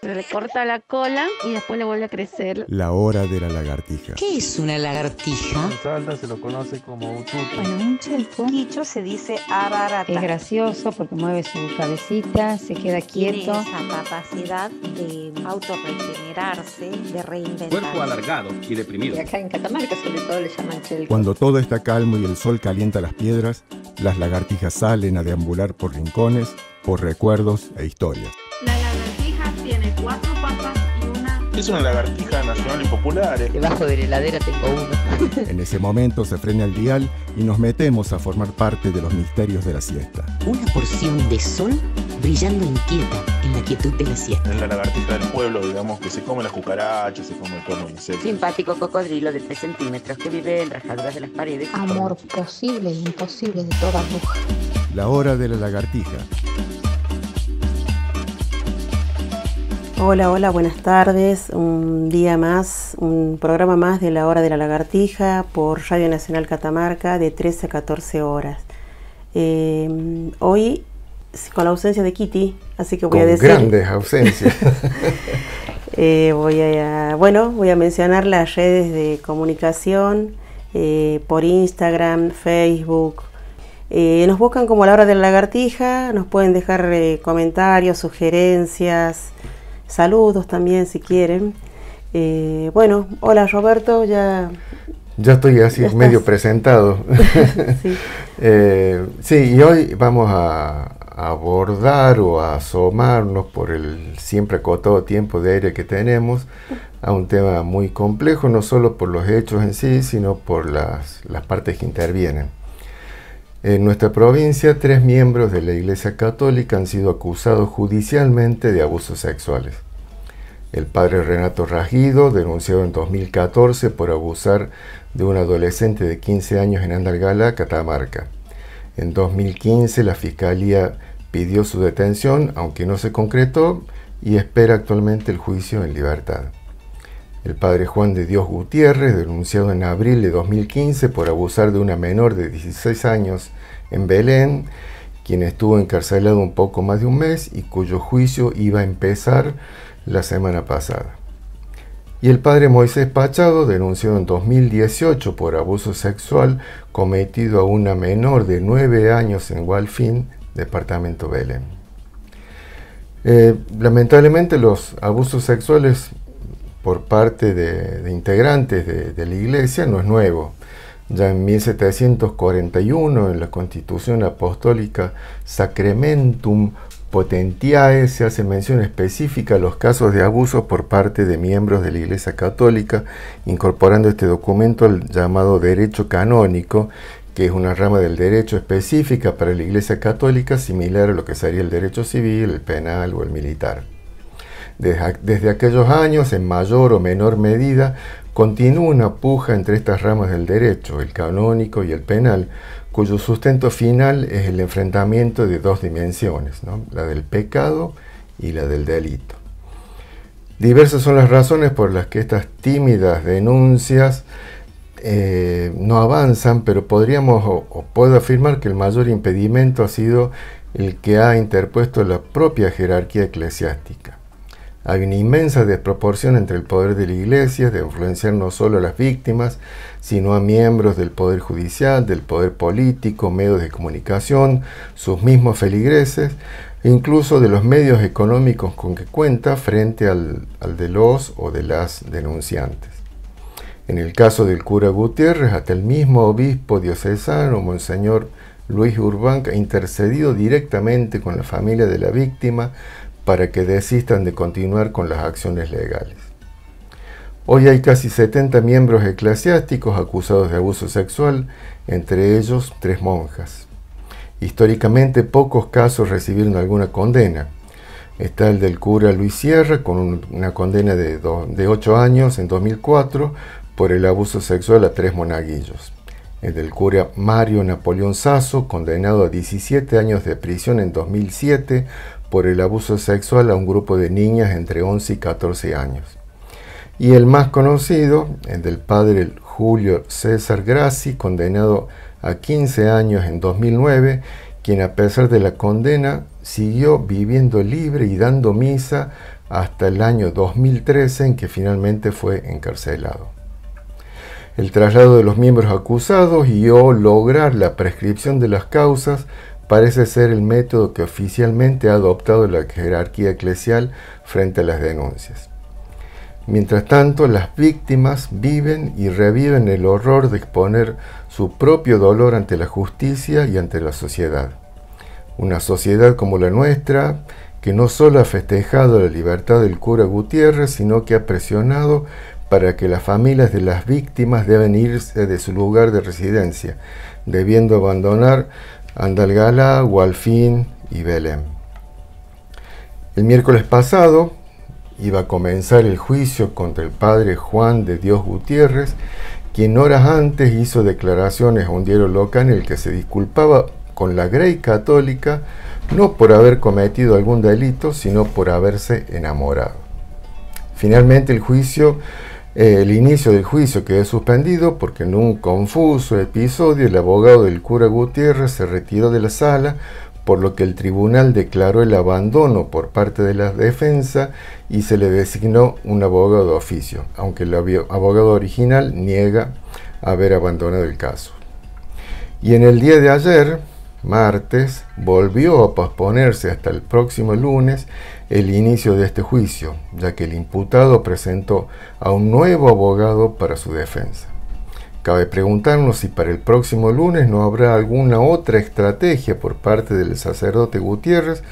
Se le corta la cola y después le vuelve a crecer. La hora de la lagartija. ¿Qué es una lagartija? En Salta se lo conoce como ututo. Bueno, un chelco quicho se dice ararata. es gracioso porque mueve su cabecita, se queda Tiene quieto. esa capacidad de autorregenerarse, de reinventarse. Cuerpo alargado y deprimido. Y acá en Catamarca sobre todo le llaman chelco. Cuando todo está calmo y el sol calienta las piedras, las lagartijas salen a deambular por rincones, por recuerdos e historias. La lagartija tiene 4 patas y una... Es una lagartija nacional y popular. Debajo de la heladera tengo uno. En ese momento se frena el dial y nos metemos a formar parte de los misterios de la siesta. Una porción de sol brillando inquieta en la quietud de la siesta. Es la lagartija del pueblo, digamos, que se come las cucarachas, se come todos los insectos. Simpático cocodrilo de 3 centímetros que vive en rajaduras de las paredes. Amor posible e imposible de toda bruja. La hora de la lagartija. Hola, hola, buenas tardes. Un día más, un programa más de la Hora de la Lagartija por Radio Nacional Catamarca de 13 a 14 horas. Hoy con la ausencia de Kitty, así que voy a decir... grandes ausencias. Voy a mencionar las redes de comunicación por Instagram, Facebook. Nos buscan como la Hora de la Lagartija, nos pueden dejar comentarios, sugerencias, saludos también si quieren. Hola Roberto, ya estoy así medio presentado. Sí. Y hoy vamos a abordar o a asomarnos por el siempre acotado tiempo de aire que tenemos a un tema muy complejo, no solo por los hechos en sí, sino por las partes que intervienen. En nuestra provincia, 3 miembros de la Iglesia Católica han sido acusados judicialmente de abusos sexuales. El padre Renato Ragido, denunciado en 2014 por abusar de un adolescente de 15 años en Andalgalá, Catamarca. En 2015 la Fiscalía pidió su detención, aunque no se concretó, y espera actualmente el juicio en libertad. El padre Juan de Dios Gutiérrez, denunciado en abril de 2015 por abusar de una menor de 16 años en Belén, quien estuvo encarcelado un poco más de un mes y cuyo juicio iba a empezar la semana pasada. Y el padre Moisés Pachado, denunciado en 2018 por abuso sexual cometido a una menor de 9 años en Gualfín, departamento Belén. Lamentablemente los abusos sexuales por parte de integrantes de la Iglesia no es nuevo. Ya en 1741, en la Constitución Apostólica Sacramentum Potentiae, se hace mención específica a los casos de abusos por parte de miembros de la Iglesia Católica, incorporando este documento al llamado derecho canónico, que es una rama del derecho específica para la Iglesia Católica, similar a lo que sería el derecho civil, el penal o el militar. Desde aquellos años, en mayor o menor medida, continúa una puja entre estas ramas del derecho, el canónico y el penal, cuyo sustento final es el enfrentamiento de 2 dimensiones, ¿no? La del pecado y la del delito. Diversas son las razones por las que estas tímidas denuncias no avanzan, pero podríamos o puedo afirmar que el mayor impedimento ha sido el que ha interpuesto la propia jerarquía eclesiástica. Hay una inmensa desproporción entre el poder de la Iglesia de influenciar no solo a las víctimas, sino a miembros del poder judicial, del poder político, medios de comunicación, sus mismos feligreses, e incluso de los medios económicos con que cuenta frente al de los o de las denunciantes. En el caso del cura Gutiérrez, hasta el mismo obispo diocesano, Monseñor Luis Urbán, ha intercedido directamente con la familia de la víctima para que desistan de continuar con las acciones legales. Hoy hay casi 70 miembros eclesiásticos acusados de abuso sexual, entre ellos 3 monjas. Históricamente pocos casos recibieron alguna condena. Está el del cura Luis Sierra, con una condena de 8 años en 2004 por el abuso sexual a 3 monaguillos. El del cura Mario Napoleón Sasso, condenado a 17 años de prisión en 2007 por el abuso sexual a un grupo de niñas entre 11 y 14 años. Y el más conocido, el del padre Julio César Grassi, condenado a 15 años en 2009, quien a pesar de la condena siguió viviendo libre y dando misa hasta el año 2013 en que finalmente fue encarcelado. El traslado de los miembros acusados y o lograr la prescripción de las causas parece ser el método que oficialmente ha adoptado la jerarquía eclesial frente a las denuncias. Mientras tanto, las víctimas viven y reviven el horror de exponer su propio dolor ante la justicia y ante la sociedad. Una sociedad como la nuestra, que no solo ha festejado la libertad del cura Gutiérrez, sino que ha presionado para que las familias de las víctimas deben irse de su lugar de residencia, debiendo abandonar Andalgalá, Gualfín y Belém. El miércoles pasado iba a comenzar el juicio contra el padre Juan de Dios Gutiérrez, quien horas antes hizo declaraciones a un diario local en el que se disculpaba con la Grey Católica, no por haber cometido algún delito, sino por haberse enamorado. Finalmente el inicio del juicio quedó suspendido porque en un confuso episodio el abogado del cura Gutiérrez se retiró de la sala, por lo que el tribunal declaró el abandono por parte de la defensa y se le designó un abogado de oficio, aunque el abogado original niega haber abandonado el caso. Y en el día de ayer, martes, volvió a posponerse hasta el próximo lunes el inicio de este juicio, ya que el imputado presentó a un nuevo abogado para su defensa. Cabe preguntarnos si para el próximo lunes no habrá alguna otra estrategia por parte del sacerdote Gutiérrez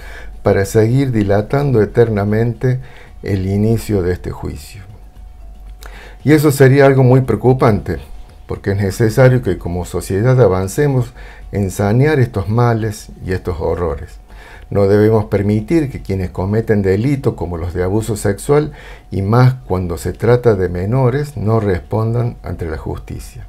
para seguir dilatando eternamente el inicio de este juicio. Y eso sería algo muy preocupante, porque es necesario que como sociedad avancemos en sanear estos males y estos horrores. No debemos permitir que quienes cometen delitos como los de abuso sexual, y más cuando se trata de menores, no respondan ante la justicia.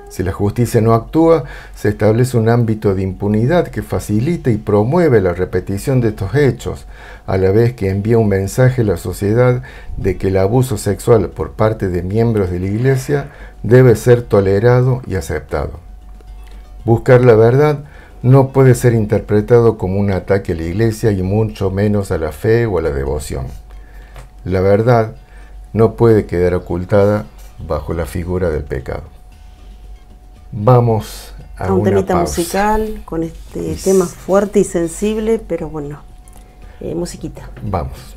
Si la justicia no actúa, se establece un ámbito de impunidad que facilita y promueve la repetición de estos hechos, a la vez que envía un mensaje a la sociedad de que el abuso sexual por parte de miembros de la Iglesia debe ser tolerado y aceptado. Buscar la verdad no puede ser interpretado como un ataque a la Iglesia y mucho menos a la fe o a la devoción. La verdad no puede quedar ocultada bajo la figura del pecado. Vamos a un una temita pausa musical con este tema fuerte y sensible, pero bueno, musiquita. Vamos.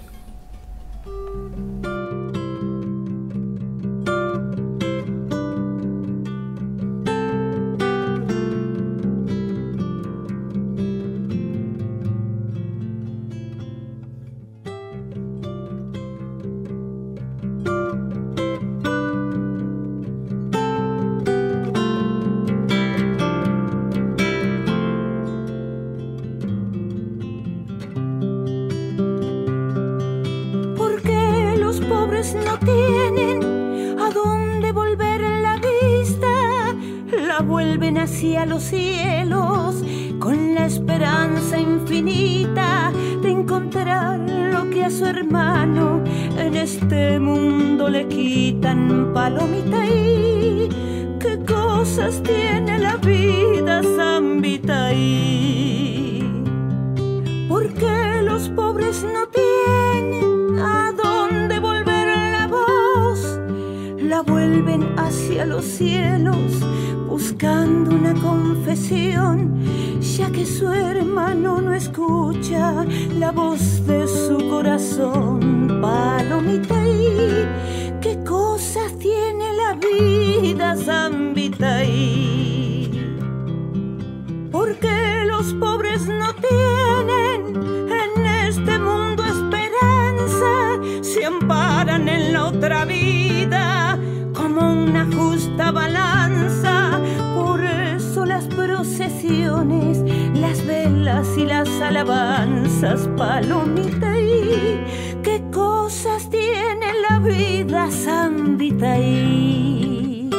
No tienen a dónde volver la vista, la vuelven hacia los cielos con la esperanza infinita de encontrar lo que a su hermano en este mundo le quitan. Palomita, y qué cosas tiene la vida, Zambita, y ¿por qué los pobres no tienen a dónde volver la voz? La vuelven hacia los cielos buscando una confesión, ya que su hermano no escucha la voz de su corazón. Palomita, y qué cosas tiene la vida, Zambita, y ¿por qué los pobres no tienen en este mundo esperanza? Se amparan en la otra vida como una justa balanza. Por eso las procesiones, las velas y las alabanzas. Palomita, y qué cosas tiene la vida, Zambita, y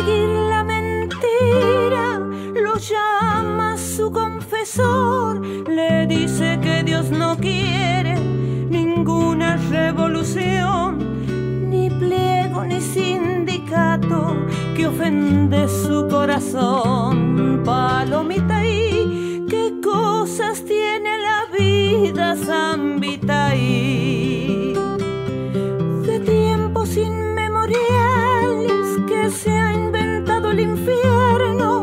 seguir la mentira, lo llama su confesor, le dice que Dios no quiere ninguna revolución, ni pliego ni sindicato que ofende su corazón. Palomitaí, qué cosas tiene la vida, Zambitaí. De tiempos inmemoriales que se ha inventado el infierno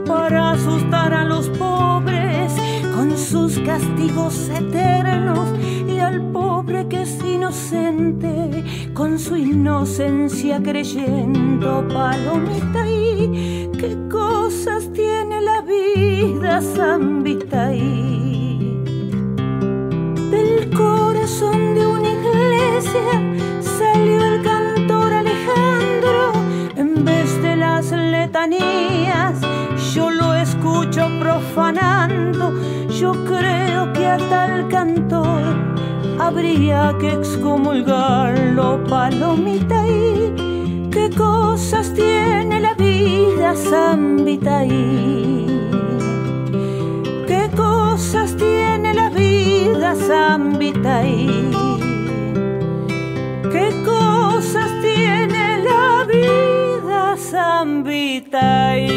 para asustar a los pobres con sus castigos eternos, y al pobre que es inocente con su inocencia creyendo. Palomitaí, qué cosas tiene la vida, Zambitaí. Del corazón de una iglesia salió el cantor Alejandro, en vez de las letanías yo lo escucho profanando. Yo creo que a tal cantor habría que excomulgarlo. Palomitaí, qué cosas tiene la vida, Zambitaí. Qué cosas tiene la vida, Zambitaí. Qué cosas tiene la vida, Zambitaí.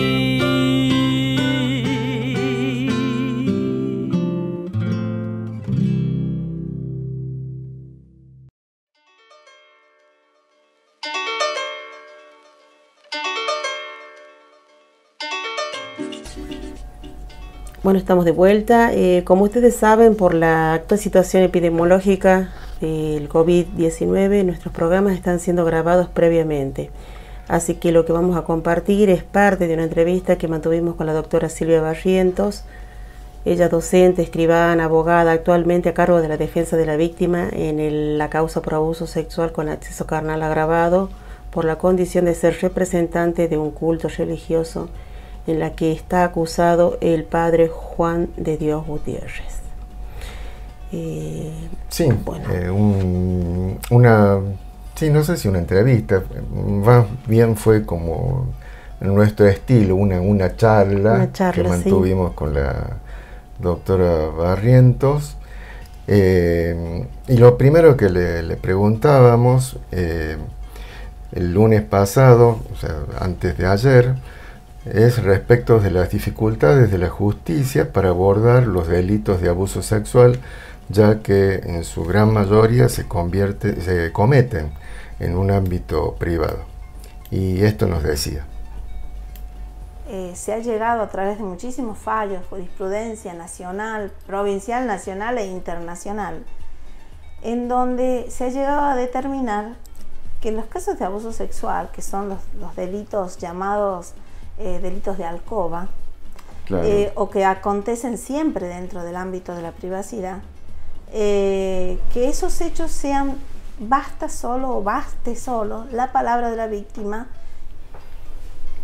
Bueno, estamos de vuelta. Como ustedes saben, por la actual situación epidemiológica del COVID-19, nuestros programas están siendo grabados previamente. Así que lo que vamos a compartir es parte de una entrevista que mantuvimos con la doctora Silvia Barrientos. Ella docente, escribana, abogada, actualmente a cargo de la defensa de la víctima en la causa por abuso sexual con acceso carnal agravado por la condición de ser representante de un culto religioso en la que está acusado el padre Juan de Dios Gutiérrez. Sí, bueno. Sí, no sé si una entrevista, más bien fue como en nuestro estilo, una charla que mantuvimos con la doctora Barrientos. Y lo primero que le preguntábamos el lunes pasado, o sea, antes de ayer, es respecto de las dificultades de la justicia para abordar los delitos de abuso sexual, ya que en su gran mayoría se cometen en un ámbito privado. Y esto nos decía. Se ha llegado a través de muchísimos fallos, jurisprudencia nacional, provincial, nacional e internacional, en donde se ha llegado a determinar que en los casos de abuso sexual, que son los delitos llamados delitos de alcoba, claro, o que acontecen siempre dentro del ámbito de la privacidad, que esos hechos sean baste solo la palabra de la víctima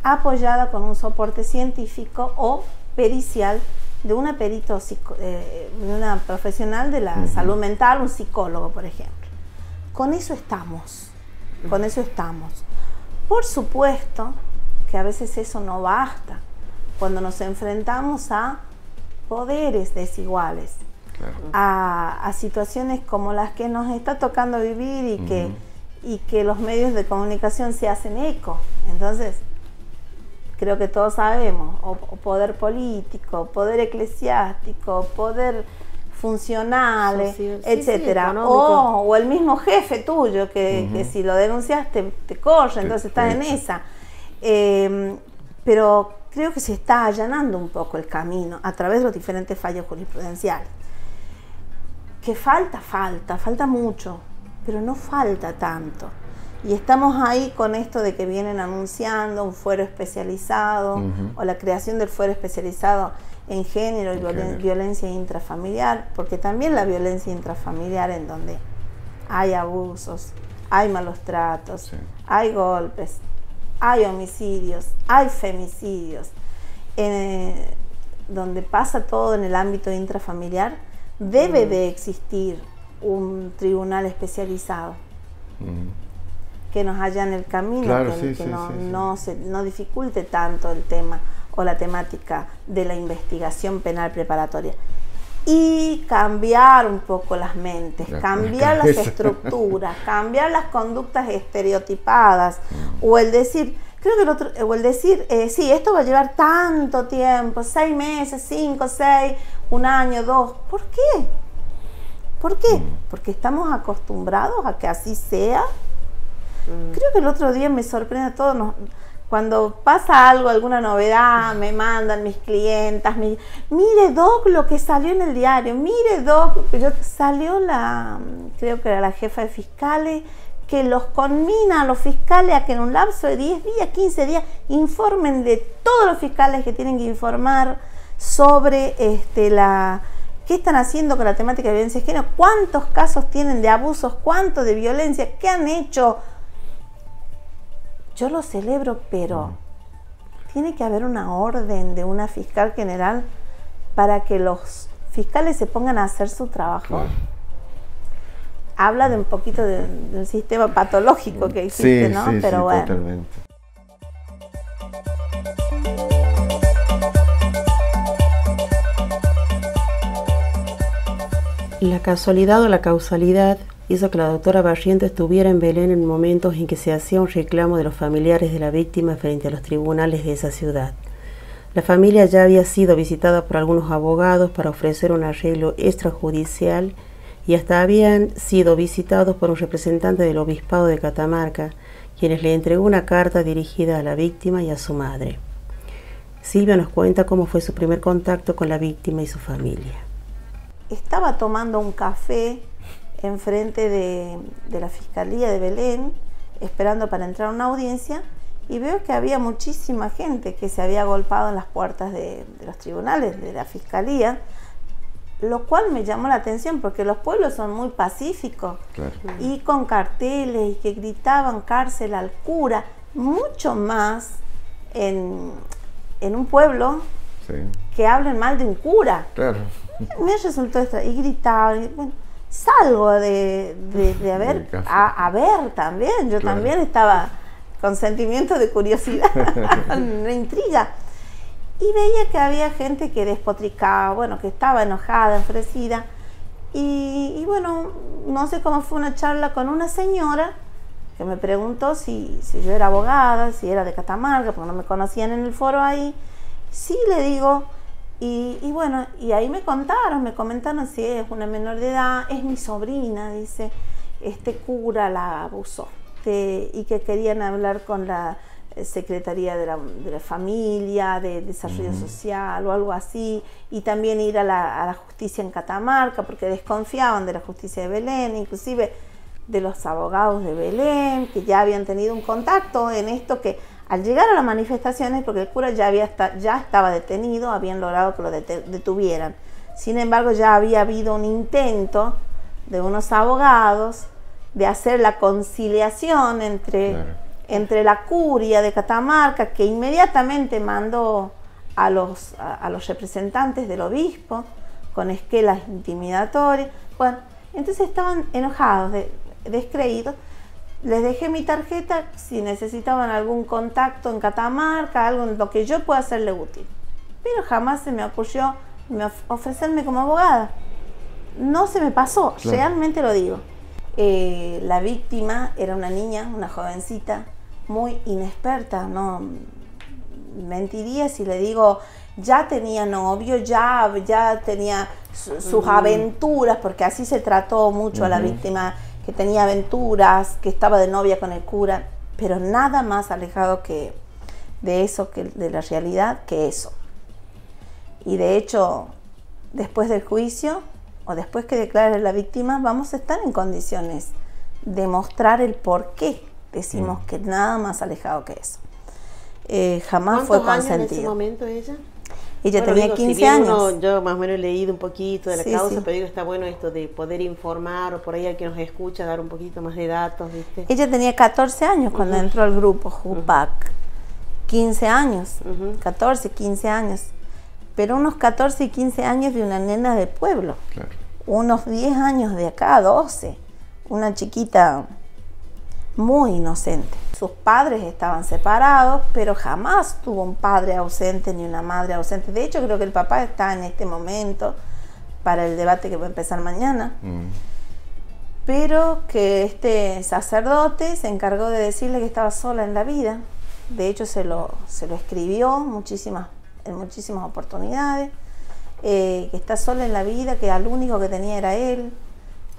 apoyada con un soporte científico o pericial de una perito de una profesional de la salud mental, un psicólogo, por ejemplo. Con eso estamos. Por supuesto que a veces eso no basta cuando nos enfrentamos a poderes desiguales, claro, a situaciones como las que nos está tocando vivir y que los medios de comunicación se hacen eco. Entonces, creo que todos sabemos, o poder político, poder eclesiástico, poder funcional, etcétera, sí, o el mismo jefe tuyo que si lo denunciaste te corre, entonces estás en esa. Pero creo que se está allanando un poco el camino a través de los diferentes fallos jurisprudenciales. Que falta mucho, pero no falta tanto. Y estamos ahí con esto de que vienen anunciando un fuero especializado o la creación del fuero especializado en género y violencia intrafamiliar, porque también la violencia intrafamiliar en donde hay abusos, hay malos tratos, hay golpes, hay homicidios, hay femicidios, donde pasa todo en el ámbito intrafamiliar, debe de existir un tribunal especializado nos allane el camino, Claro, que, sí, no dificulte tanto el tema o la temática de la investigación penal preparatoria. Y cambiar un poco las mentes, cambiar las estructuras, cambiar las conductas estereotipadas, o el decir, sí, esto va a llevar tanto tiempo, 6 meses, 5, 6, 1 año, 2. ¿Por qué? ¿Por qué? Porque estamos acostumbrados a que así sea. Creo que el otro día me sorprende a todos, cuando pasa algo, alguna novedad, me mandan mis clientas, mire Doc lo que salió en el diario, mire Doc, salió creo que era la jefa de fiscales, que los conmina a los fiscales a que en un lapso de 10 días, 15 días, informen de todos los fiscales que tienen que informar sobre qué están haciendo con la temática de violencia de género, cuántos casos tienen de abusos, cuántos de violencia, qué han hecho. Yo lo celebro, pero tiene que haber una orden de una fiscal general para que los fiscales se pongan a hacer su trabajo. Claro. Habla de un poquito del sistema patológico que existe, ¿no? Sí, pero sí, bueno. Totalmente. La casualidad o la causalidad hizo que la doctora Barrientos estuviera en Belén en momentos en que se hacía un reclamo de los familiares de la víctima frente a los tribunales de esa ciudad. La familia ya había sido visitada por algunos abogados para ofrecer un arreglo extrajudicial y hasta habían sido visitados por un representante del obispado de Catamarca, quienes le entregó una carta dirigida a la víctima y a su madre. Silvia nos cuenta cómo fue su primer contacto con la víctima y su familia. Estaba tomando un café enfrente de la Fiscalía de Belén, esperando para entrar a una audiencia, y veo que había muchísima gente que se había agolpado en las puertas de los tribunales, de la Fiscalía, lo cual me llamó la atención porque los pueblos son muy pacíficos, claro, y con carteles y que gritaban cárcel al cura, mucho más en un pueblo que hablen mal de un cura. Claro. Me resultó esto, y gritaban, y, bueno, salgo de a ver también, yo también estaba con sentimiento de curiosidad, de intriga, y veía que había gente que despotricaba, bueno, que estaba enojada, enfurecida, y bueno, no sé cómo fue una charla con una señora que me preguntó si yo era abogada, si era de Catamarca, porque no me conocían en el foro ahí. Sí, le digo. Y bueno, y ahí me comentaron si es una menor de edad, es mi sobrina, dice, este cura la abusó, y que querían hablar con la Secretaría de la Familia, de Desarrollo Social o algo así, y también ir a la justicia en Catamarca, porque desconfiaban de la justicia de Belén, inclusive de los abogados de Belén, que ya habían tenido un contacto en esto, que al llegar a las manifestaciones, porque el cura ya estaba detenido, habían logrado que lo detuvieran. Sin embargo, ya había habido un intento de unos abogados de hacer la conciliación entre la curia de Catamarca, que inmediatamente mandó a los representantes del obispo con esquelas intimidatorias. Bueno, entonces estaban enojados, descreídos. Les dejé mi tarjeta si necesitaban algún contacto en Catamarca, algo en lo que yo pueda hacerle útil. Pero jamás se me ocurrió ofrecerme como abogada. No se me pasó, claro, realmente lo digo. La víctima era una niña, una jovencita, muy inexperta. No mentiría si le digo, ya tenía novio, ya tenía sus aventuras, porque así se trató mucho a la víctima, que tenía aventuras, que estaba de novia con el cura, pero nada más alejado de eso, de la realidad, que eso. Y de hecho, después del juicio, o después que declare la víctima, vamos a estar en condiciones de mostrar el por qué decimos que nada más alejado que eso. Jamás fue consentido. ¿Cuántos años en ese momento ella? Ella tenía 15 años. Yo más o menos he leído un poquito de la causa, pero digo, está bueno esto de poder informar, o por ahí al que nos escucha dar un poquito más de datos, ¿viste? Ella tenía 14 años cuando entró al grupo JUPAC. 15 años, 14, 15 años. Pero unos 14 y 15 años de una nena de pueblo. Claro. Unos 10 años de acá, 12. Una chiquita muy inocente. Sus padres estaban separados, pero jamás tuvo un padre ausente ni una madre ausente. De hecho, creo que el papá está en este momento para el debate que va a empezar mañana. Pero que este sacerdote se encargó de decirle que estaba sola en la vida. De hecho, se lo escribió en muchísimas oportunidades, que está sola en la vida, que al único que tenía era él.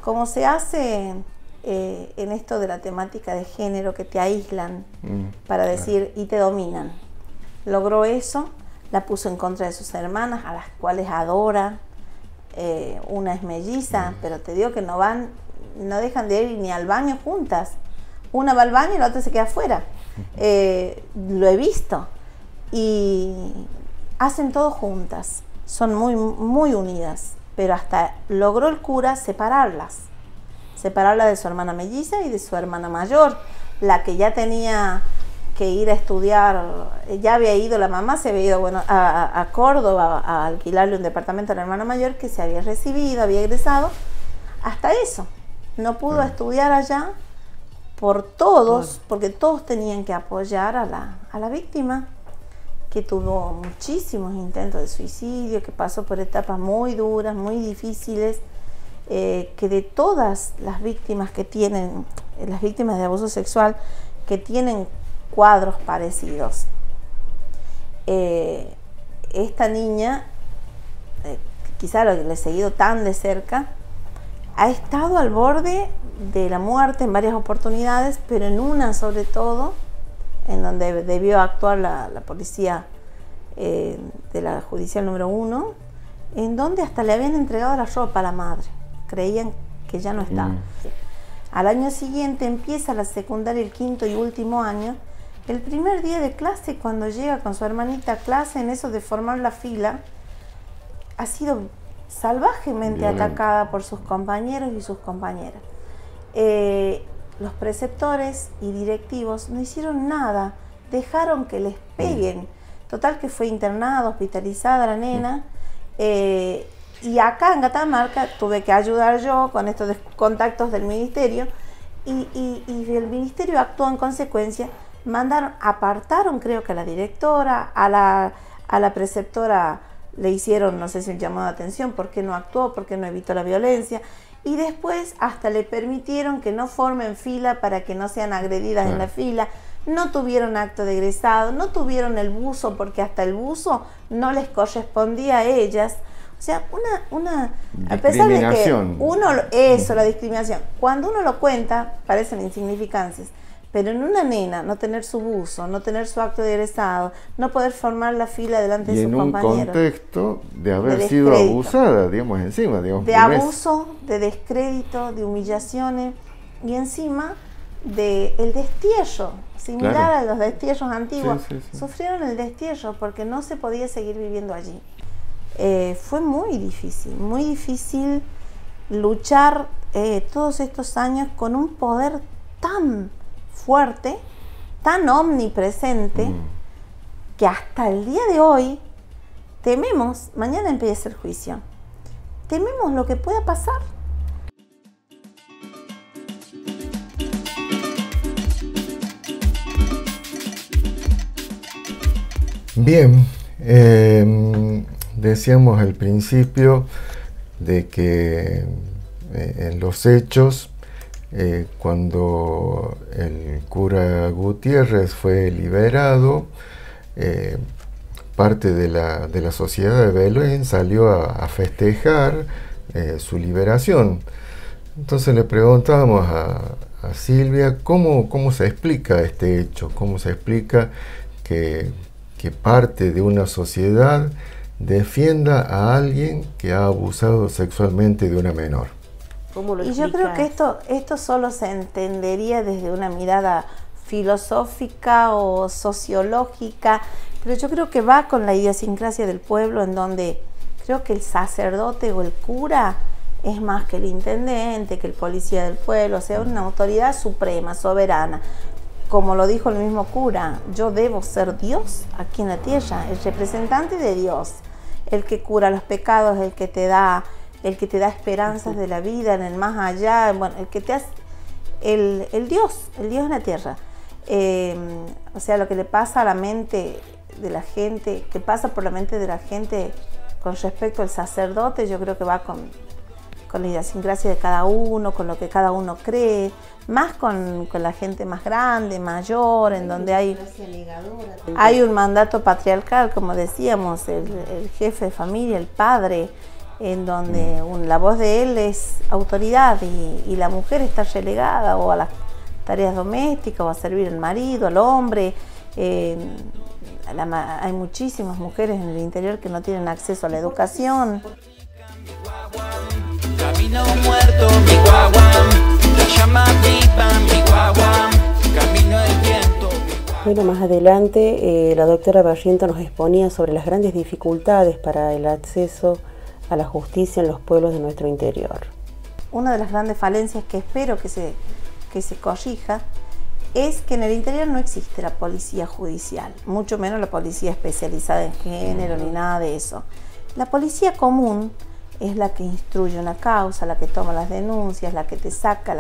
Como se hace en esto de la temática de género, que te aíslan para decir y te dominan. Logró eso, la puso en contra de sus hermanas, a las cuales adora. Una es melliza, pero te digo que no dejan de ir ni al baño juntas. Una va al baño y la otra se queda afuera. Lo he visto. Y hacen todo juntas. Son muy, muy unidas. Pero hasta logró el cura separarla de su hermana melliza y de su hermana mayor, la que ya tenía que ir a estudiar. Ya había ido, la mamá se había ido a Córdoba a alquilarle un departamento a la hermana mayor, que se había recibido, había egresado. Hasta eso no pudo estudiar allá por todos, porque todos tenían que apoyar a la víctima, que tuvo muchísimos intentos de suicidio, que pasó por etapas muy duras, muy difíciles, que de todas las víctimas que tienen, las víctimas de abuso sexual, que tienen cuadros parecidos. Esta niña, quizá lo que le he seguido tan de cerca, ha estado al borde de la muerte en varias oportunidades, pero en una sobre todo, en donde debió actuar la policía de la judicial número 1, en donde hasta le habían entregado la ropa a la madre. Creían que ya no estaba. Al año siguiente empieza la secundaria, el quinto y último año. El primer día de clase, cuando llega con su hermanita a clase, en eso de formar la fila, ha sido salvajemente atacada por sus compañeros y sus compañeras. Los preceptores y directivos no hicieron nada, dejaron que les peguen. Total que fue internada, hospitalizada la nena. Y acá en Catamarca tuve que ayudar yo con estos contactos del ministerio, y el ministerio actuó en consecuencia. Apartaron creo que a la directora, a la preceptora le hicieron, no sé si un llamado de atención, por qué no actuó, por qué no evitó la violencia, y después hasta le permitieron que no formen fila para que no sean agredidas en la fila. No tuvieron acto de egresado, no tuvieron el buzo, porque hasta el buzo no les correspondía a ellas. O sea, a pesar de que la discriminación, cuando uno lo cuenta, parecen insignificancias, pero en una nena no tener su buzo, no tener su acto de egresado, no poder formar la fila delante de sus compañeros. Y en un contexto de haber sido abusada, digamos, encima. Digamos, de abuso, de descrédito, de humillaciones, y encima del destierro, similar a los destierros antiguos. Sufrieron el destierro porque no se podía seguir viviendo allí. Fue muy difícil luchar todos estos años con un poder tan fuerte, tan omnipresente, que hasta el día de hoy tememos. Mañana empieza el juicio, tememos lo que pueda pasar. Bien, decíamos al principio de que en los hechos, cuando el cura Gutiérrez fue liberado, parte de la sociedad de Belén salió a festejar su liberación. Entonces le preguntábamos a Silvia cómo se explica este hecho, cómo se explica que parte de una sociedad defienda a alguien que ha abusado sexualmente de una menor. Y yo creo que esto solo se entendería desde una mirada filosófica o sociológica, pero yo creo que va con la idiosincrasia del pueblo, en donde creo que el sacerdote o el cura es más que el intendente, que el policía del pueblo, o sea, una autoridad suprema, soberana. Como lo dijo el mismo cura, yo debo ser Dios aquí en la tierra, el representante de Dios, el que cura los pecados, el que te da esperanzas de la vida en el más allá, bueno, el que te hace, el Dios en la tierra. O sea, lo que le pasa a la mente de la gente, que pasa por la mente de la gente con respecto al sacerdote, yo creo que va con la idiosincrasia de cada uno, con lo que cada uno cree, más con la gente más grande, mayor, en donde hay un mandato patriarcal, como decíamos, el jefe de familia, el padre, en donde la voz de él es autoridad y la mujer está relegada o a las tareas domésticas o a servir al marido, al hombre. Hay muchísimas mujeres en el interior que no tienen acceso a la educación. Camino muerto, mi guaguam, la llama viva, mi guaguam, camino del viento. Bueno, más adelante la doctora Barriento nos exponía sobre las grandes dificultades para el acceso a la justicia en los pueblos de nuestro interior. Una de las grandes falencias que espero que se corrija es que en el interior no existe la policía judicial, mucho menos la policía especializada en género ni nada de eso. La policía común es la que instruye una causa, la que toma las denuncias, la que te saca.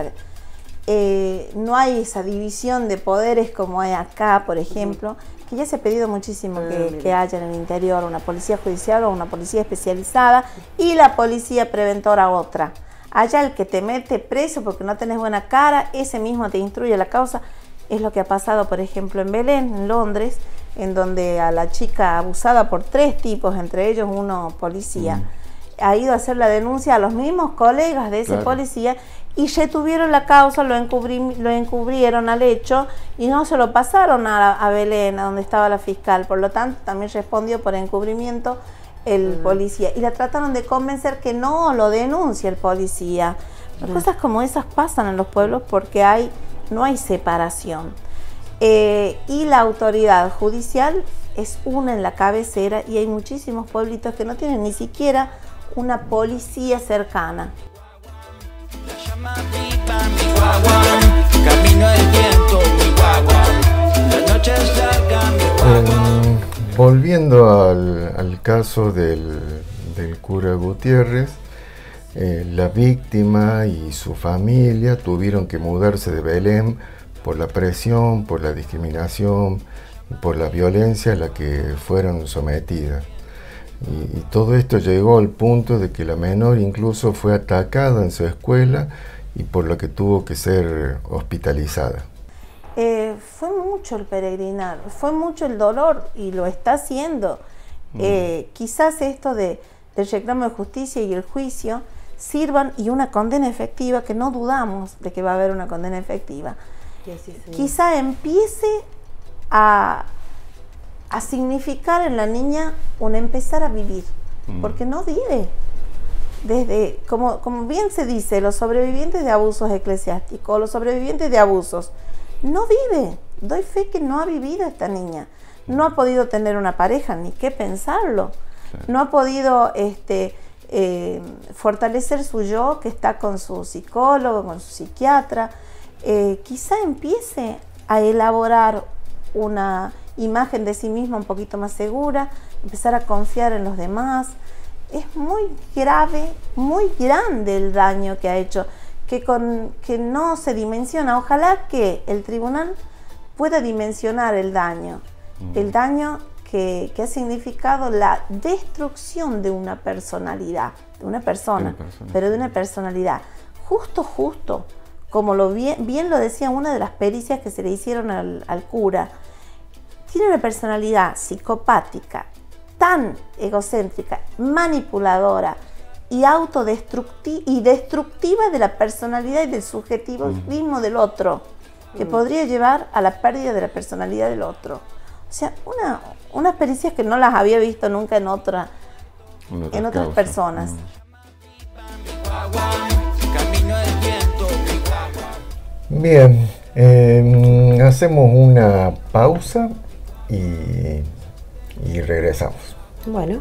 No hay esa división de poderes como hay acá, por ejemplo, que ya se ha pedido muchísimo que haya en el interior una policía judicial o una policía especializada y la policía preventora otra. Allá el que te mete preso porque no tenés buena cara, ese mismo te instruye la causa. Es lo que ha pasado, por ejemplo, en Belén, en Londres, en donde a la chica abusada por 3 tipos, entre ellos uno policía, ha ido a hacer la denuncia a los mismos colegas de ese policía y retuvieron la causa, lo encubrieron al hecho y no se lo pasaron a Belén, a donde estaba la fiscal. Por lo tanto, también respondió por encubrimiento el policía. Y la trataron de convencer que no lo denuncie el policía. Cosas como esas pasan en los pueblos porque no hay separación. Y la autoridad judicial es una en la cabecera y hay muchísimos pueblitos que no tienen ni siquiera una policía cercana. Volviendo al caso del cura Gutiérrez, la víctima y su familia tuvieron que mudarse de Belén por la presión, por la discriminación, por la violencia a la que fueron sometidas. Y todo esto llegó al punto de que la menor incluso fue atacada en su escuela y por lo que tuvo que ser hospitalizada. Fue mucho el peregrinar, fue mucho el dolor y lo está haciendo. Quizás esto del reclamo de justicia y el juicio sirvan y una condena efectiva, que no dudamos de que va a haber una condena efectiva. Quizá empiece a significar en la niña un empezar a vivir, porque no vive. Desde, como bien se dice, los sobrevivientes de abusos eclesiásticos, los sobrevivientes de abusos, no vive. Doy fe que no ha vivido esta niña. No ha podido tener una pareja, ni qué pensarlo. No ha podido fortalecer su yo, que está con su psicólogo, con su psiquiatra. Quizá empiece a elaborar una imagen de sí misma un poquito más segura, empezar a confiar en los demás. Es muy grave, muy grande el daño que ha hecho, que no se dimensiona. Ojalá que el tribunal pueda dimensionar el daño que ha significado la destrucción de una personalidad, de una persona, pero de una personalidad. Justo, como bien lo decía una de las pericias que se le hicieron al cura, tiene una personalidad psicopática, tan egocéntrica, manipuladora y destructiva de la personalidad y del subjetivismo del otro, que podría llevar a la pérdida de la personalidad del otro. O sea, unas pericias que no las había visto nunca en otras personas. Bien, hacemos una pausa y regresamos. Bueno.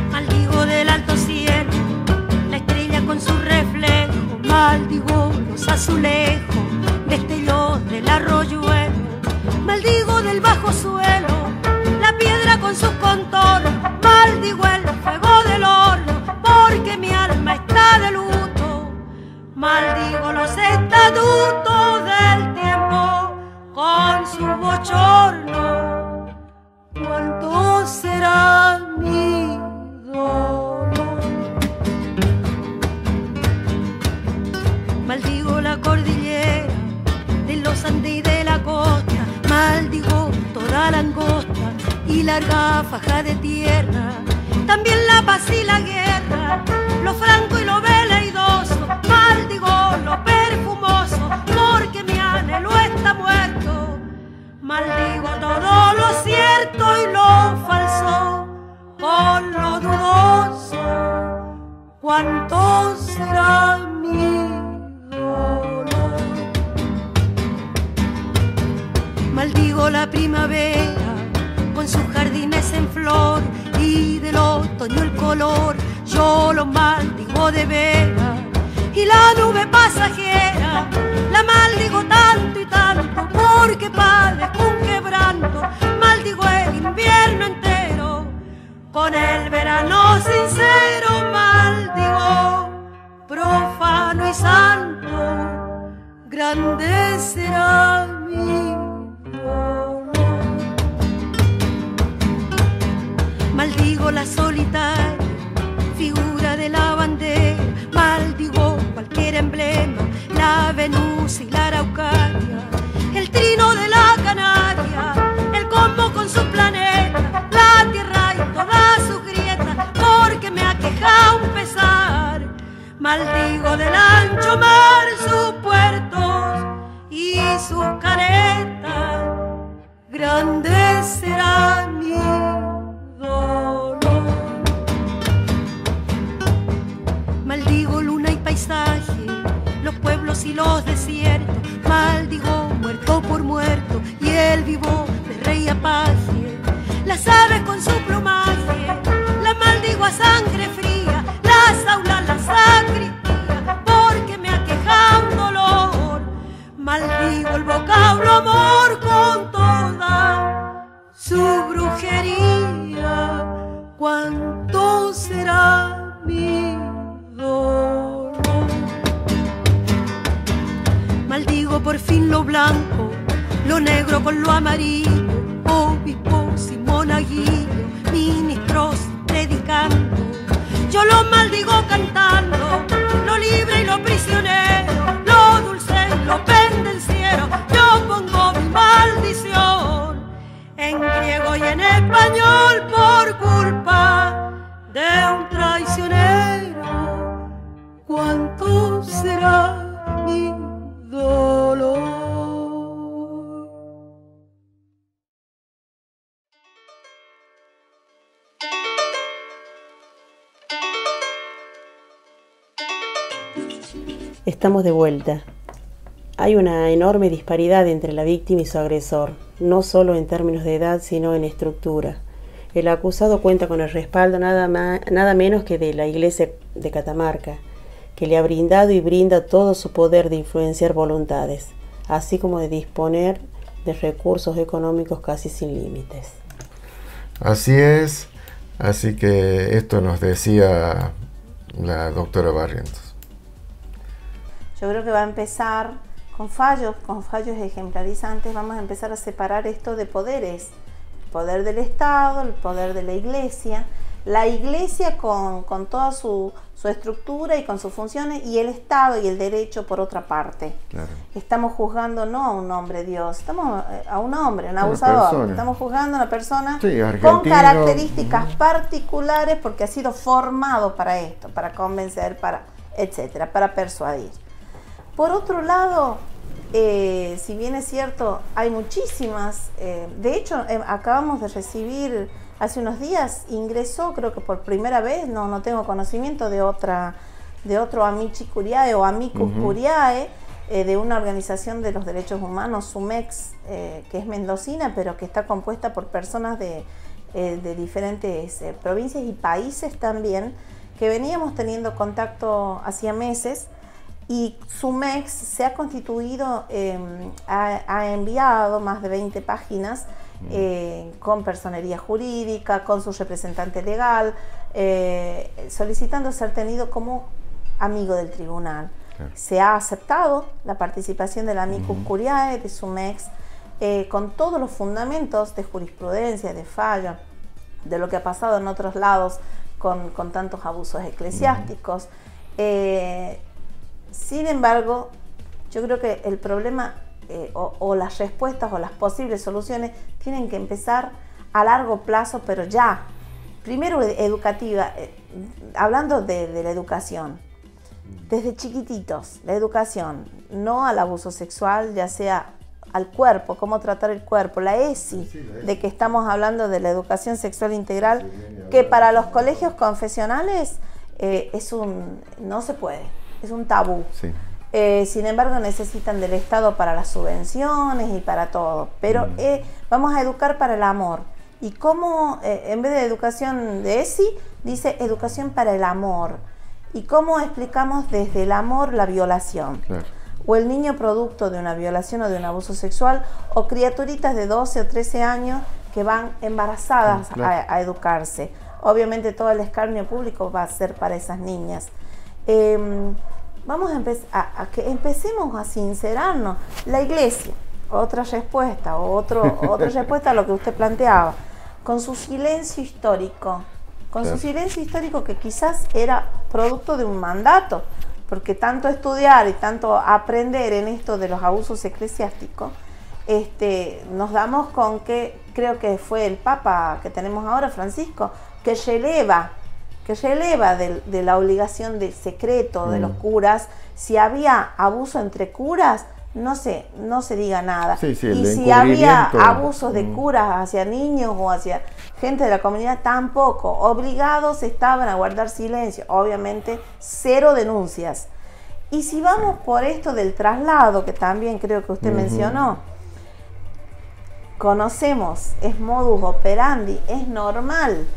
Maldigo del alto cielo, la estrella con su reflejo, maldigo los azules lejos, destellos del arroyuelo. Maldigo del bajo suelo, la piedra con sus contornos. Maldigo el fuego del horno, porque mi alma está de luto. Maldigo los estatutos del tiempo con su bochorno. ¿Cuánto será mi dolor? Maldigo la cordillera de los Andes y de la costa. Maldigo toda la angosta y larga faja de tierra. También la paz y la guerra, lo franco y lo veleidoso. Maldigo lo perfumoso, porque mi anhelo está muerto. Maldigo todo lo cierto y lo falso con lo dudoso. ¿Cuánto será mi dolor? Maldigo la primavera con sus jardines en flor y del otoño el color. Yo lo maldigo de veras y la nube pasajera la maldigo tanto y tanto, porque padezco un quebranto. Maldigo el invierno entero con el verano sincero. Maldigo profano y santo, grande será mi dolor. Maldigo la solitaria figura de la bandera. Maldigo cualquier emblema, la Venus y la Araucaria, el trino de la Canaria, el combo con su planeta, la tierra y todas sus grietas, porque me aqueja un pesar. Maldigo del ancho mar sus puertos y sus caretas, grande será mi dolor. Maldigo luna y paisaje, los pueblos y los desiertos. Maldigo muerto por muerto y el vivo de rey apaje. Las aves con su plumaje, la maldigo a sangre fría. Las aulas, la sacristía, porque me aqueja un dolor. Maldigo el vocablo amor con toda su brujería. ¿Cuánto será mi dolor? Maldigo por fin lo blanco, lo negro con lo amarillo. Obispos y monaguillos, ministros predicando. Yo lo maldigo cantando, lo libre y lo prisionero, lo dulce y lo pendenciero. Yo pongo mi maldición en griego y en español por culpa de un traicionero. ¿Cuánto será mi dolor? Estamos de vuelta. Hay una enorme disparidad entre la víctima y su agresor, no solo en términos de edad, sino en estructura. El acusado cuenta con el respaldo nada menos que de la Iglesia de Catamarca, que le ha brindado y brinda todo su poder de influenciar voluntades, así como de disponer de recursos económicos casi sin límites. Así es, así que esto nos decía la doctora Barrientos. Yo creo que va a empezar con fallos ejemplarizantes. Vamos a empezar a separar esto de poderes: el poder del Estado, el poder de la Iglesia con toda su estructura y con sus funciones, y el Estado y el derecho por otra parte. Claro. Estamos juzgando no a un hombre Dios, estamos a un hombre, un abusador. Estamos juzgando a una persona con características particulares, porque ha sido formado para esto, para convencer, para etcétera, para persuadir. Por otro lado, si bien es cierto, hay muchísimas, de hecho acabamos de recibir hace unos días, ingresó creo que por primera vez, no tengo conocimiento de otro Amici Curiae o Amicus Curiae, de una organización de los derechos humanos, SUMEX, que es mendocina, pero que está compuesta por personas de diferentes provincias y países también, que veníamos teniendo contacto hacía meses. Y SUMEX se ha constituido, ha enviado más de 20 páginas con personería jurídica, con su representante legal, solicitando ser tenido como amigo del tribunal. Claro. Se ha aceptado la participación del amicus curiae de SUMEX con todos los fundamentos de jurisprudencia, de fallo, de lo que ha pasado en otros lados con tantos abusos eclesiásticos. Sin embargo, yo creo que el problema o las respuestas o las posibles soluciones tienen que empezar a largo plazo, pero ya. Primero, educativa, hablando de la educación. Desde chiquititos, la educación, no al abuso sexual, ya sea al cuerpo, cómo tratar el cuerpo, la ESI, de que estamos hablando de la educación sexual integral, que para los colegios confesionales no se puede, es un tabú. Sí. Sin embargo, necesitan del Estado para las subvenciones y para todo, pero vamos a educar para el amor. Y cómo, en vez de educación de ESI, dice educación para el amor. ¿Y cómo explicamos desde el amor la violación? Claro. O el niño producto de una violación o de un abuso sexual, o criaturitas de 12 o 13 años que van embarazadas a educarse. Obviamente todo el escarnio público va a ser para esas niñas. Vamos a que empecemos a sincerarnos. La iglesia, otra respuesta, otra respuesta a lo que usted planteaba, con su silencio histórico. Con su silencio histórico que quizás era producto de un mandato, porque tanto estudiar y tanto aprender en esto de los abusos eclesiásticos, nos damos con que, creo que fue el Papa que tenemos ahora, Francisco, que releva de la obligación del secreto de los curas. Si había abuso entre curas, no se diga nada. Sí, y si había abusos de curas hacia niños o hacia gente de la comunidad, tampoco. Obligados estaban a guardar silencio. Obviamente, 0 denuncias. Y si vamos por esto del traslado, que también creo que usted mencionó, conocemos, es modus operandi, es normal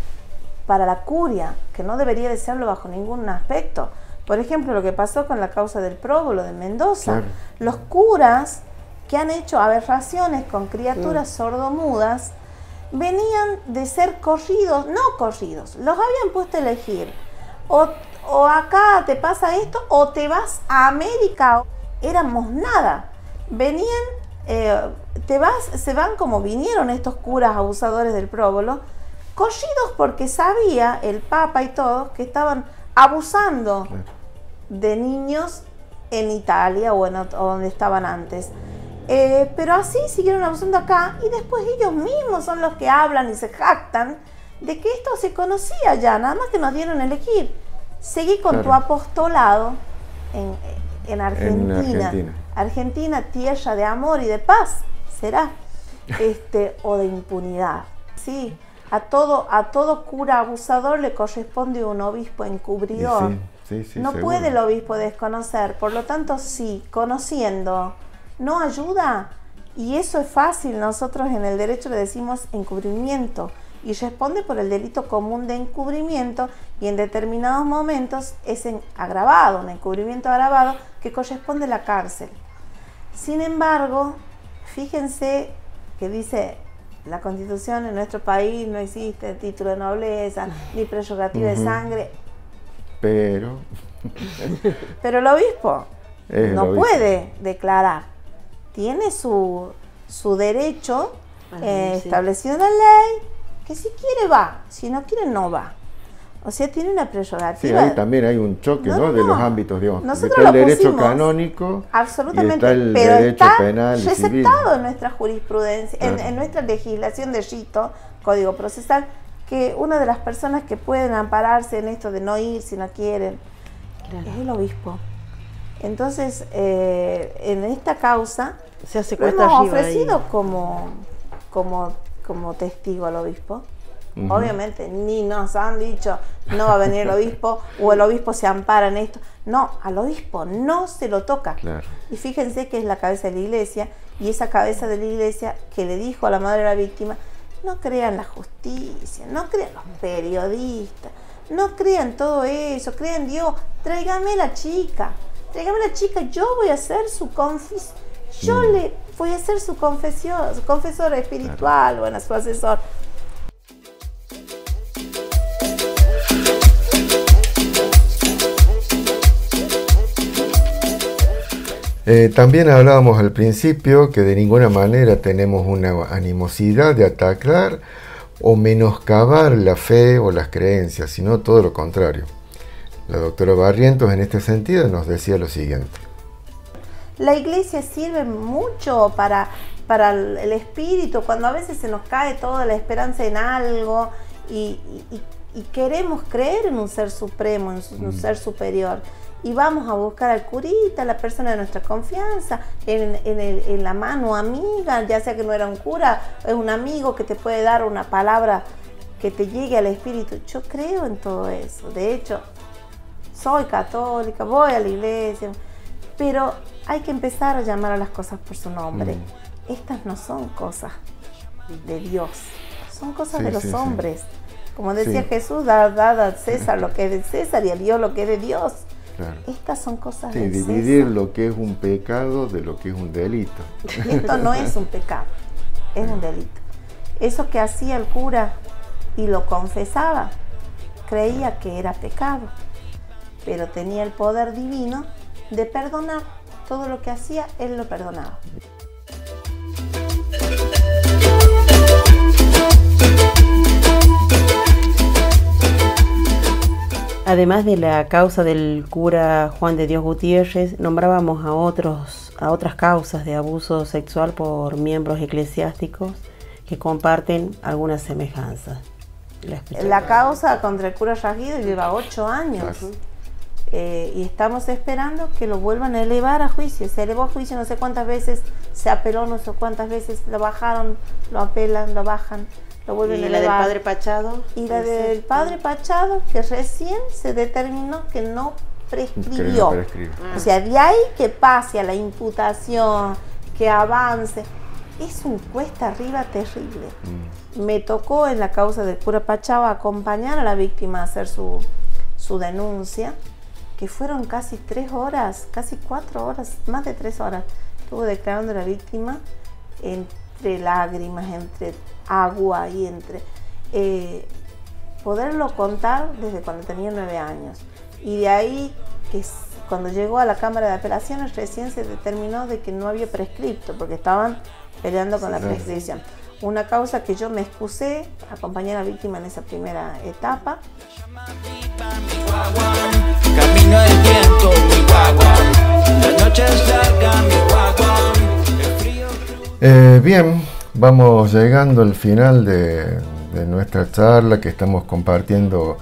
para la curia, que no debería de serlo bajo ningún aspecto. Por ejemplo, lo que pasó con la causa del próbulo de Mendoza. Claro. Los curas que han hecho aberraciones con criaturas sordomudas venían de ser corridos, no corridos, los habían puesto a elegir. O acá te pasa esto, o te vas a América. Éramos nada. Venían, se van como vinieron estos curas abusadores del próbulo, corridos porque sabía el Papa y todos que estaban abusando de niños en Italia o donde estaban antes. Pero así siguieron abusando acá, y después ellos mismos son los que hablan y se jactan de que esto se conocía ya, nada más que nos dieron a elegir. Seguí con tu apostolado en Argentina. Argentina, tierra de amor y de paz, será, o de impunidad. Sí, a todo cura abusador le corresponde un obispo encubridor. Sí, no seguro. Puede el obispo desconocer, por lo tanto, sí, conociendo, no ayuda. Y eso es fácil, nosotros en el derecho le decimos encubrimiento, y responde por el delito común de encubrimiento, y en determinados momentos es un encubrimiento agravado que corresponde a la cárcel. Sin embargo, fíjense que dice la Constitución: en nuestro país no existe título de nobleza ni prerrogativa de sangre. Pero el obispo no puede declarar. Tiene su derecho establecido en la ley, que si quiere va, si no quiere no va. O sea, tiene una prerrogativa. Sí, ahí también hay un choque, ¿no? De los ámbitos, digamos. Está el derecho canónico, absolutamente, y está el pero derecho está penal y civil. Receptado en nuestra jurisprudencia, en nuestra legislación de rito, Código Procesal, que una de las personas que pueden ampararse en esto de no ir si no quieren es el obispo. Entonces, en esta causa se hace lo hemos ofrecido como testigo al obispo. Obviamente ni nos han dicho no va a venir el obispo o el obispo se ampara en esto. No, al obispo no se lo toca. Claro. Y fíjense que es la cabeza de la iglesia, y esa cabeza de la iglesia que le dijo a la madre de la víctima: no crean la justicia, no crean los periodistas, no crean todo eso, crean Dios, tráigame la chica, tráigame la chica, yo voy a ser su le voy a ser su confesor espiritual, bueno, su asesor. También hablábamos al principio que de ninguna manera tenemos una animosidad de atacar o menoscabar la fe o las creencias, sino todo lo contrario. La doctora Barrientos en este sentido nos decía lo siguiente. La iglesia sirve mucho para el espíritu, cuando a veces se nos cae toda la esperanza en algo y queremos creer en un ser supremo, en un ser superior. Y vamos a buscar al curita, la persona de nuestra confianza, en la mano amiga, ya sea que no era un cura, es un amigo que te puede dar una palabra que te llegue al espíritu. Yo creo en todo eso. De hecho, soy católica, voy a la iglesia, pero hay que empezar a llamar a las cosas por su nombre. Estas no son cosas de Dios, son cosas de los hombres. Como decía Jesús, dad a César lo que es de César y a Dios lo que es de Dios. Claro. Estas son cosas de dividir César. Lo que es un pecado de lo que es un delito. Y esto no es un pecado, es un delito. Eso que hacía el cura y lo confesaba, creía que era pecado, pero tenía el poder divino de perdonar. Todo lo que hacía, él lo perdonaba. Además de la causa del cura Juan de Dios Gutiérrez, nombrábamos a otras causas de abuso sexual por miembros eclesiásticos que comparten algunas semejanzas. La causa contra el cura Rajido lleva 8 años. Y estamos esperando que lo vuelvan a elevar a juicio. Se elevó a juicio no sé cuántas veces, se apeló no sé cuántas veces, lo bajaron, lo apelan, lo bajan. Lo vuelven a elevar. ¿Y la del padre Pachado? Y la del padre Pachado, que recién se determinó que no prescribió. O sea, de ahí que pase a la imputación, que avance, es un cuesta arriba terrible. Me tocó en la causa del cura Pachado acompañar a la víctima a hacer su denuncia, que fueron casi 3 horas, casi 4 horas, más de 3 horas. Estuvo declarando la víctima entre lágrimas, entre agua y entre poderlo contar desde cuando tenía 9 años. Y de ahí que cuando llegó a la Cámara de Apelaciones recién se determinó de que no había prescripto, porque estaban peleando con la prescripción. Una causa que yo me excusé, acompañé a la víctima en esa primera etapa. Camino el viento, mi guagua, la noche es larga, mi guagua, el frío. Bien, vamos llegando al final de nuestra charla que estamos compartiendo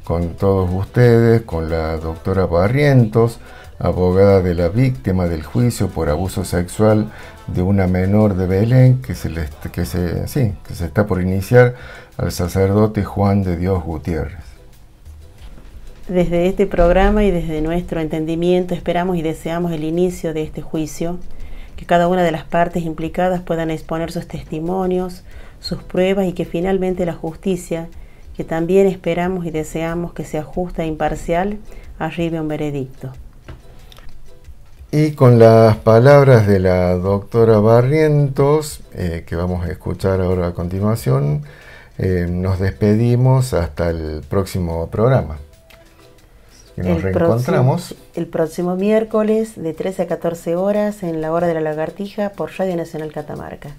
con todos ustedes, con la doctora Barrientos, abogada de la víctima del juicio por abuso sexual de una menor de Belén que se está por iniciar al sacerdote Juan de Dios Gutiérrez. Desde este programa y desde nuestro entendimiento esperamos y deseamos el inicio de este juicio, que cada una de las partes implicadas puedan exponer sus testimonios, sus pruebas y que finalmente la justicia, que también esperamos y deseamos que sea justa e imparcial, arribe a un veredicto. Y con las palabras de la doctora Barrientos, que vamos a escuchar ahora a continuación, nos despedimos hasta el próximo programa. Y nos reencontramos el próximo miércoles de 13 a 14 horas en la Hora de la Lagartija por Radio Nacional Catamarca.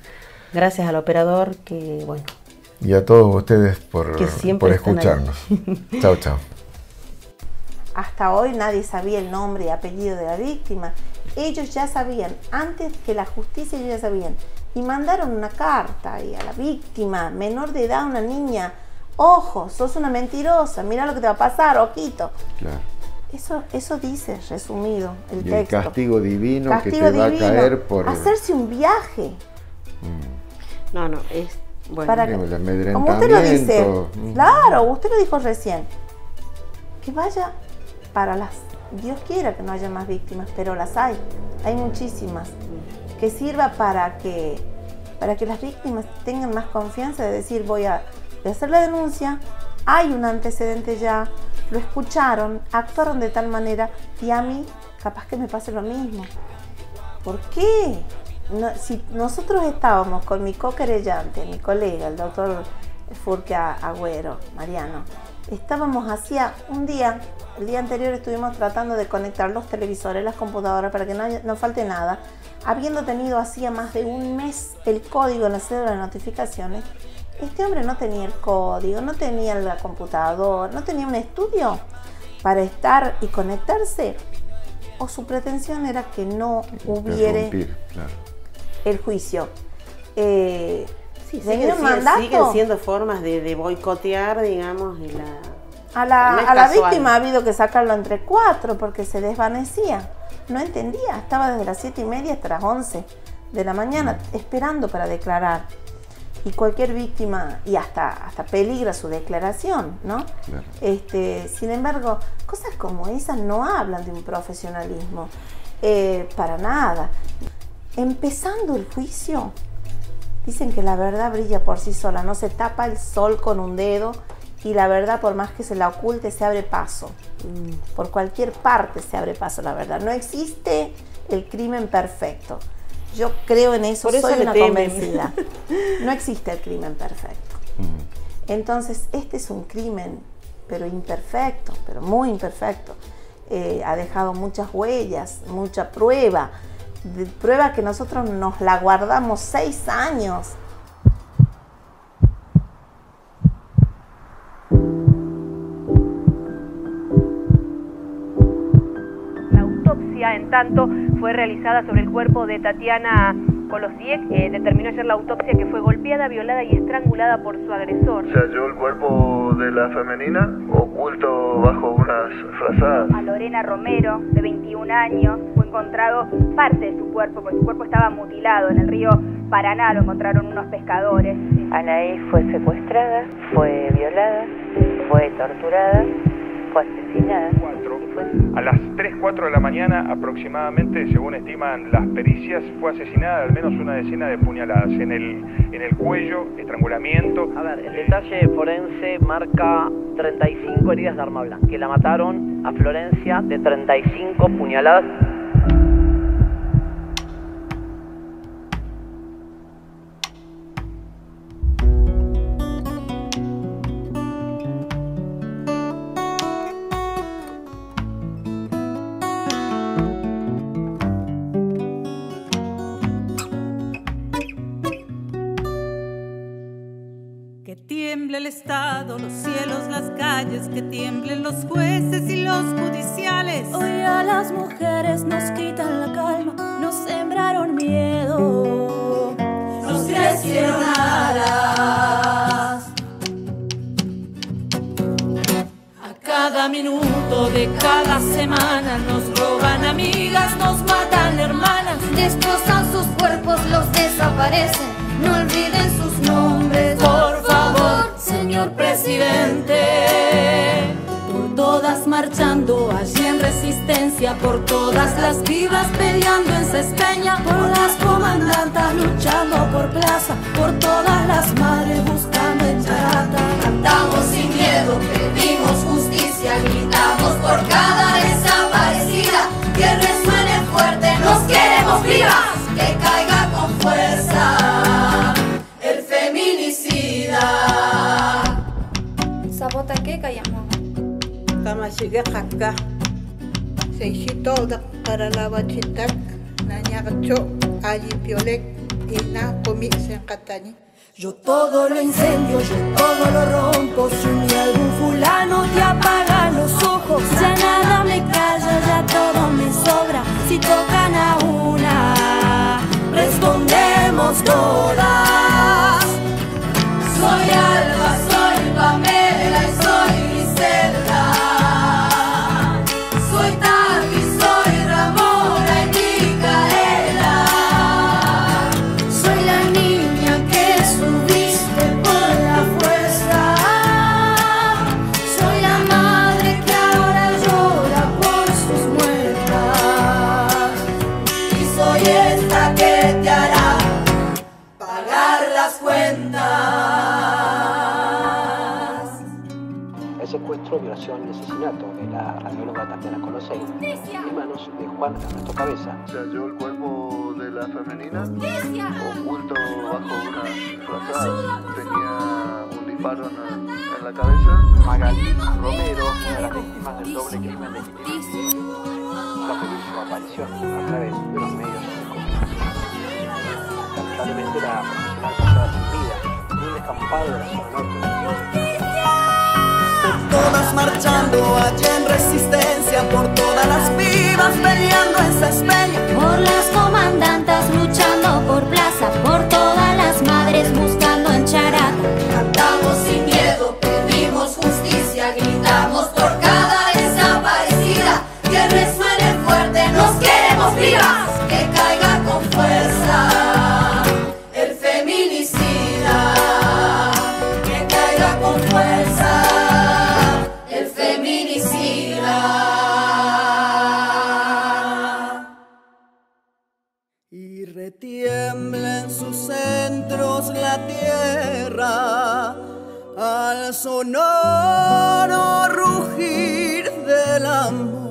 Gracias al operador y a todos ustedes por escucharnos. Chao, chao. Hasta hoy nadie sabía el nombre y apellido de la víctima. Ellos ya sabían, antes que la justicia ellos ya sabían. Y mandaron una carta y a la víctima, menor de edad, una niña. Ojo, sos una mentirosa, mira lo que te va a pasar, ojito. Claro. Eso dice, resumido, el texto. El castigo divino que te va a caer por... hacerse un viaje. No, es... Bueno, para el amedrentamiento. Como usted lo dice, claro, usted lo dijo recién. Que vaya para las... Dios quiera que no haya más víctimas, pero las hay muchísimas. Que sirva para que las víctimas tengan más confianza de decir voy a hacer la denuncia, hay un antecedente ya, lo escucharon, actuaron de tal manera y a mí capaz que me pase lo mismo. ¿Por qué? No, si nosotros estábamos con mi co-querellante, mi colega, el doctor Furque Agüero, Mariano, estábamos hacía un día, el día anterior estuvimos tratando de conectar los televisores, las computadoras para que no falte nada, habiendo tenido hacía más de un mes el código en la cédula de notificaciones. Este hombre no tenía el código, no tenía la computadora, no tenía un estudio para estar y conectarse, o su pretensión era que no hubiere el juicio. Sí, siguen siendo formas de boicotear, digamos, a la víctima ha habido que sacarlo entre 4 porque se desvanecía, no entendía, estaba desde las 7:30 hasta las 11 de la mañana esperando para declarar. Y cualquier víctima, y hasta peligra su declaración, ¿no? Claro. Sin embargo, cosas como esas no hablan de un profesionalismo, para nada. Empezando el juicio, dicen que la verdad brilla por sí sola, no se tapa el sol con un dedo, y la verdad, por más que se la oculte, se abre paso. Por cualquier parte se abre paso la verdad. No existe el crimen perfecto. Yo creo en eso, soy una convencida. No existe el crimen perfecto. Entonces, este es un crimen, pero imperfecto, pero muy imperfecto. Ha dejado muchas huellas, mucha prueba. Prueba que nosotros nos la guardamos 6 años. En tanto, fue realizada sobre el cuerpo de Tatiana Kolosiek. Determinó ayer la autopsia que fue golpeada, violada y estrangulada por su agresor. Se halló el cuerpo de la femenina oculto bajo unas frazadas. A Lorena Romero, de 21 años, fue encontrado parte de su cuerpo, porque su cuerpo estaba mutilado en el río Paraná, lo encontraron unos pescadores. Anaí fue secuestrada, fue violada, fue torturada, fue asesinada. A las 3-4 de la mañana aproximadamente, según estiman las pericias, fue asesinada al menos una decena de puñaladas en el cuello, estrangulamiento. A ver, el detalle forense marca 35 heridas de arma blanca, que la mataron a Florencia de 35 puñaladas. El Estado, los cielos, las calles, que tiemblen los jueces y los judiciales. Hoy a las mujeres nos quitan la calma, nos sembraron miedo, nos crecieron alas. A cada minuto de cada semana nos roban amigas, nos matan hermanas, destrozan sus cuerpos, los desaparecen, no olviden sus nombres, por favor, señor presidente. Por todas marchando allí en resistencia, por todas las vivas peleando en Cespeña, por las comandantas luchando por plaza, por todas las madres buscando en Charata. Cantamos sin miedo, pedimos justicia, gritamos por cada desaparecida, que resuene fuerte, nos queremos vivas, que caiga con fuerza el feminicida. Sabota que callamos. Kama sigue hakka. Se hicito para la bachitak, nañagacho, allí piolek, y na comi se encatañi. Yo todo lo incendio, yo todo lo rompo. Si un día algún fulano te apaga los ojos, ya nada me calla, ya todo me sobra. Si tocan a una, respondemos todas. Soy Alba, soy Pamela y soy Griselda. Soy Tati, soy Ramona y Micaela. Soy la niña que subiste por la fuerza. Soy la madre que ahora llora por sus muertas. Y soy esta que te hará pagar desaparición y asesinato de la radióloga Tatiana Colosei en manos de Juan Ernesto Cabeza. Se halló el cuerpo de la femenina oculto bajo una frazada. Tenía un disparo en la cabeza. Magalí Romero, una de las víctimas del doble crimen de Quilín, la feliz su aparición a través de los medios de comunicación. Lamentablemente la profesional pasada sin vida en un descampado de la zona norte de Todas marchando allí en resistencia, por todas las vivas peleando en Saspeña, por las comandantas luchando por plaza, por todas las madres buscando en Characa. Cantamos sin miedo, pedimos justicia, gritamos por cada desaparecida, que resuene fuerte, nos queremos vivas, que caiga con fuerza el feminicida, que caiga con fuerza el feminicida. y retiembla en sus centros la tierra al sonoro rugir del amor.